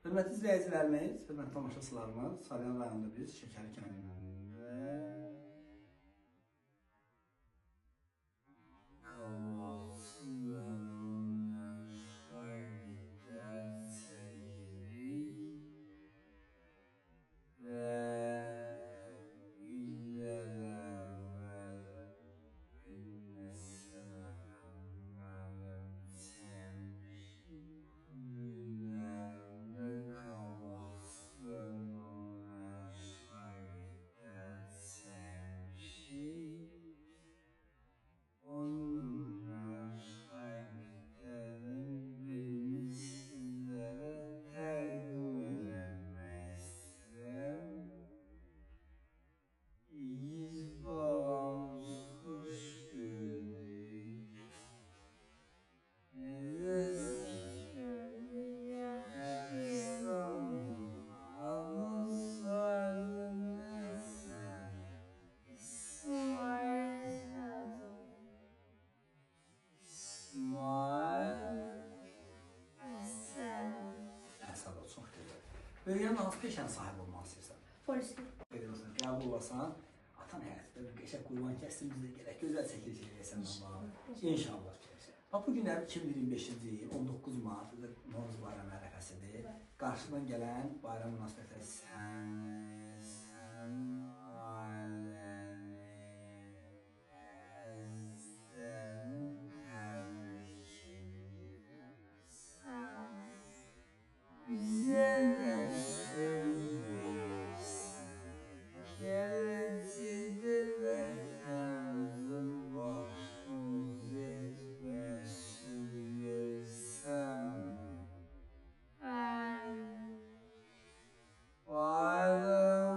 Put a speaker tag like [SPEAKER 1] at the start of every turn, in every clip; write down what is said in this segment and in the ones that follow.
[SPEAKER 1] Hörmətli izləyicilərimiz, hörmətli tamaşaçılarımız, Salyan rayonunda biz Şəkəri kəndindəyik. Çox gözəl. Böyüyən hansı peşənin sahibi olmaq istəyirsən?
[SPEAKER 2] Polislik.
[SPEAKER 1] Qəbul olasan, atan həyatında bir qəşəng qurban kəsdin, bizdə gələk, gözəl çəkiliş eləyəsən Allah. İnşallah. Bu günlər 2025-ci il, 19 mart, Novruz bayramı ərəfəsidir. Qarşıdan gələn bayram münasibətləri
[SPEAKER 3] Why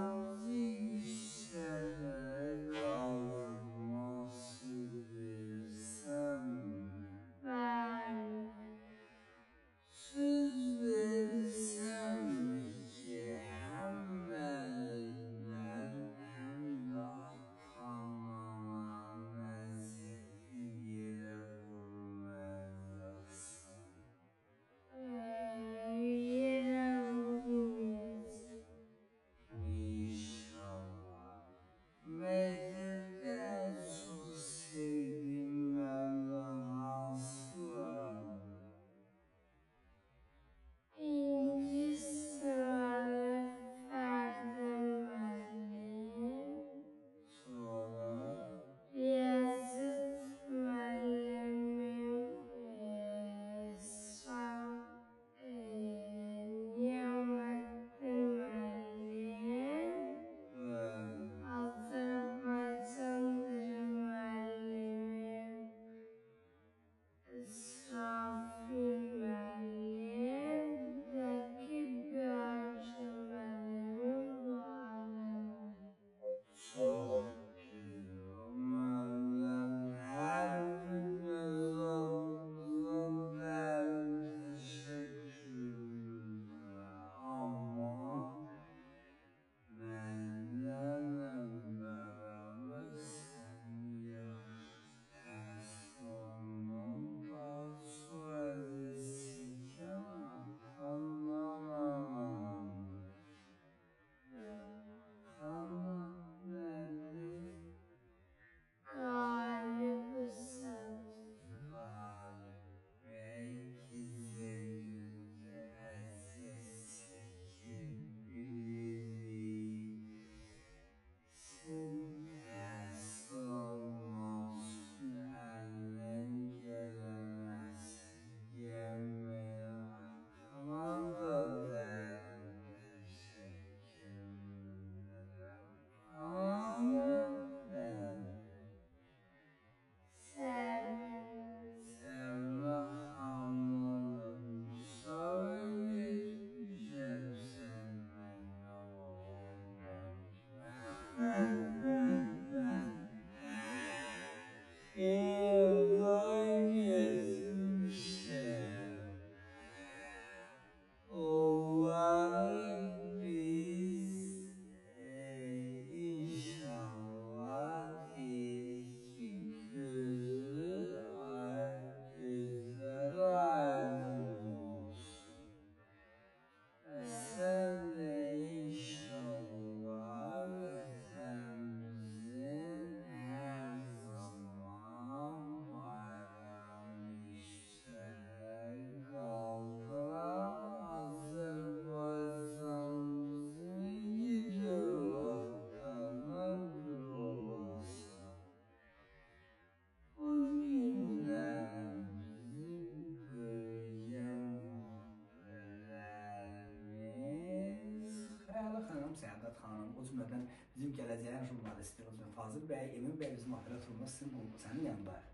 [SPEAKER 1] Xəyala xanım, Səadət xanım, o cümlədən bizim gələcəyin jurnalisti Fazıl bəy, Emin bəy bizim operatorumuz sənin yanındayıq.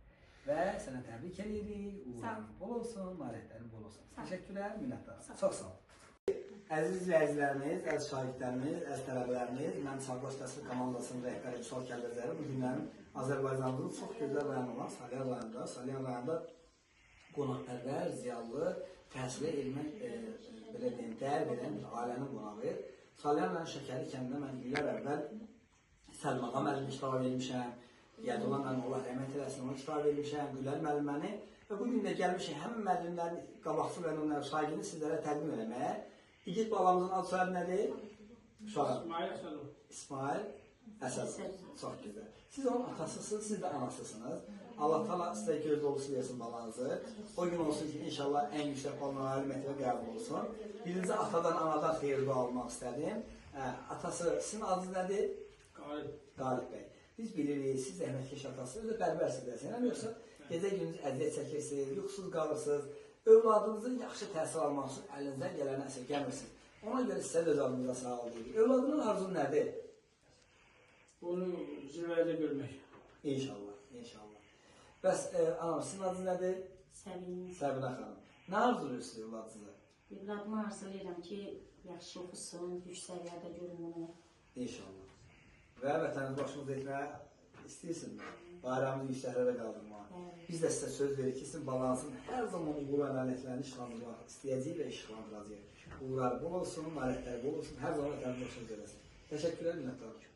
[SPEAKER 1] Və sənə təbrik edirik, uğurların bol olsun, nailiyyətlərin bol olsun. Təşəkkürlər, minnətdarım. Çox sağ olun. Əziz izləyicilərimiz, əziz şagirdlərimiz, əziz tələbələrimiz, mən Sağlaş Təhsil Komandasının rəhbəri Vüsal Kəlbəcəri bu günlərin Azərbaycanımızın çox gözəl rayonu olan Salyan rayonunda qonaqpərvər, ziyalı, təhsilə elmə belə deyim, dəyər verən bir ailənin qonağı. Salyan rayon Şəkəri kəndində mən illər əvvəl Səlmağa müəllim iştirak vermişəm, Yadullah müəllim Allah rəhmət eləsin, onu iştirak vermişəm, Gülər müəlliməni və bu gün də gəlmişəm həmin müəllimlərin qabaqçı və onların şagirdini sizlərə təqdim eləməyə. İgid balamızın adı soyadı nədir?
[SPEAKER 2] İsmail Əsədov.
[SPEAKER 1] İsmail Əsədov. Çox gözəl. Siz onun atasısınız, siz də anasısınız. Allah təala sizə göz dolusu versin balanızı. O gün olsun ki, inşallah ən yüksək balları məktəbə qəbul olsun. Birinci atadan, anadan xeyir dua almaq istədim. Atası, sizin adınız nədir?
[SPEAKER 2] Qalib.
[SPEAKER 1] Qalib bəy. Biz bilirik, siz zəhmətkeş atasınız, özü bərbərsiz yoxsa gecə gündüz əziyyət çəkirsiniz, yuxusuz qalırsınız. Övladınızın yaxşı təhsil almaq üçün əlinizdən gələni əsirgəmirsiniz. Ona görə sizə də öz adınıza sağ ol deyirik. Övladının arzun nədir?
[SPEAKER 2] Onu zirvədə görmək.
[SPEAKER 1] İnşallah, inşallah. Bəs anam, sizin adınız nədir?
[SPEAKER 3] Səbinə.
[SPEAKER 1] Səbinə xanım. Nə arzuluyorsunuz övladınıza?
[SPEAKER 3] Evladıma arzulayıram ki, yaxşı oxusun, yüksək səviyyədə görünməyə.
[SPEAKER 1] İnşallah. Və vətəniniz başımıza etməyə istəyirsinizmi? Bayrağımızı yüksəklərə qaldırmağa. Biz də sizə söz veririk ki, sizin balansın hər zaman uğur və nailiyyətlərini işlandırmaq istəyəcəyik və işlandıracağıq. Uğurlar bol olsun, nailiyyətləri bol olsun, hər zaman vətəniniz başımıza eləsin. Təşəkkürlər, minnətdarım.